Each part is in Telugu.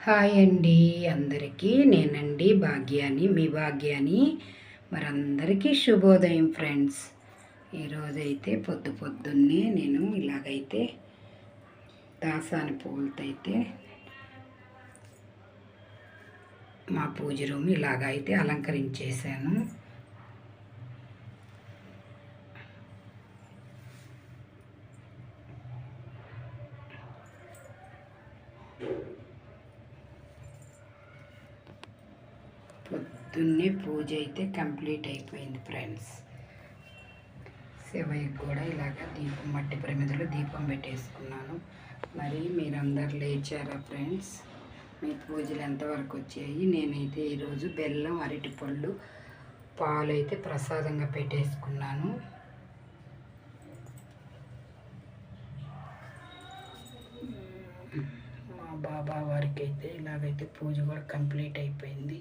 హాయ్ అండి అందరికీ. నేనండి భాగ్యాని, మీ భాగ్యాని. మరందరికీ శుభోదయం ఫ్రెండ్స్. ఈరోజైతే పొద్దున్నే నేను ఇలాగైతే దాసాని పూలతో అయితే మా పూజ రూమ్ ఇలాగైతే అలంకరించేశాను. పొద్దున్నే పూజ అయితే కంప్లీట్ అయిపోయింది ఫ్రెండ్స్. శివయ్యకి కూడా ఇలాగ దీపం, మట్టి ప్రమిదలో దీపం పెట్టేసుకున్నాను. మరి మీరందరు లేచారా ఫ్రెండ్స్? మీ పూజలు ఎంతవరకు వచ్చాయి? నేనైతే ఈరోజు బెల్లం, అరటిపళ్ళు, పాలు అయితే ప్రసాదంగా పెట్టేసుకున్నాను. మా బాబా వారికి అయితే ఇలాగైతే పూజ కూడా కంప్లీట్ అయిపోయింది.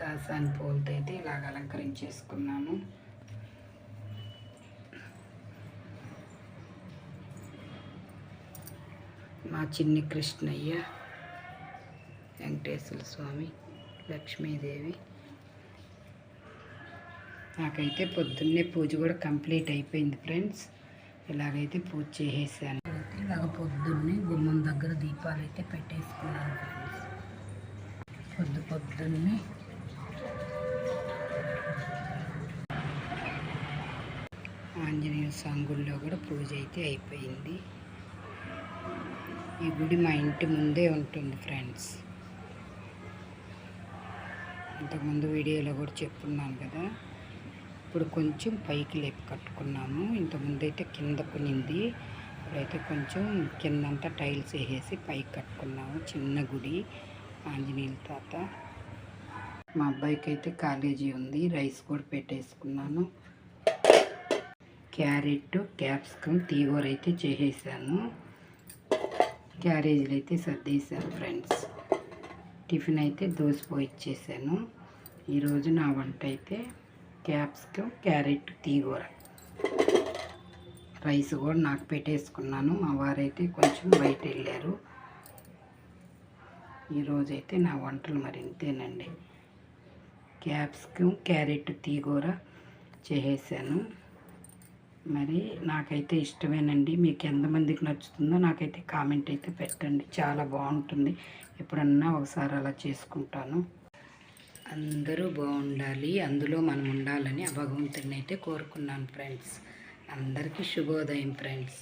దాసాని పూలతో అయితే ఇలాగ అలంకరించేసుకున్నాను. మా చిన్ని కృష్ణయ్య, వెంకటేశ్వర స్వామి, లక్ష్మీదేవి. నాకైతే పొద్దున్నే పూజ కూడా కంప్లీట్ అయిపోయింది ఫ్రెండ్స్. ఇలాగైతే పూజ చేసేసాను. ఇలాగ పొద్దున్నే గుమ్మం దగ్గర దీపాలు అయితే పెట్టేసుకున్నాను ఫ్రెండ్స్. పొద్దున్నే ఆంజనేయ స్వామి గుడిలో కూడా పూజ అయితే అయిపోయింది. ఈ గుడి మా ఇంటి ముందే ఉంటుంది ఫ్రెండ్స్. ఇంతకుముందు వీడియోలో కూడా చెప్పున్నాను కదా. ఇప్పుడు కొంచెం పైకి లేపి కట్టుకున్నాము. ఇంతకుముందు అయితే కింద కొనింది. ఇప్పుడైతే కొంచెం కిందంతా టైల్స్ వేసేసి పైకి కట్టుకున్నాము. చిన్న గుడి, ఆంజనేయుల తాత. మా అబ్బాయికి అయితే కాలేజీ ఉంది. రైస్ కూడా పెట్టేసుకున్నాను. క్యారెట్, క్యాప్సికమ్, తీగూర అయితే చేసేసాను. క్యారేజీలు అయితే సర్దేశాను ఫ్రెండ్స్. టిఫిన్ అయితే దోసపోయి ఇచ్చేసాను. ఈరోజు నా వంట అయితే క్యాప్సికమ్, క్యారెట్, తీగూర. రైస్ కూడా నాకు పెట్టేసుకున్నాను. మా వారైతే కొంచెం బయట వెళ్ళారు. ఈరోజైతే నా వంటలు మరి ఇంతేనండి. క్యాప్సికమ్, క్యారెట్, తీగూర చేసేసాను. మరి నాకైతే ఇష్టమేనండి. మీకు ఎంతమందికి నచ్చుతుందో నాకైతే కామెంట్ అయితే పెట్టండి. చాలా బాగుంటుంది. ఎప్పుడన్నా ఒకసారి అలా చేసుకుంటాను. అందరూ బాగుండాలి, అందులో మనం ఉండాలని ఆ భగవంతుడిని అయితే కోరుకున్నాను ఫ్రెండ్స్. అందరికీ శుభోదయం ఫ్రెండ్స్.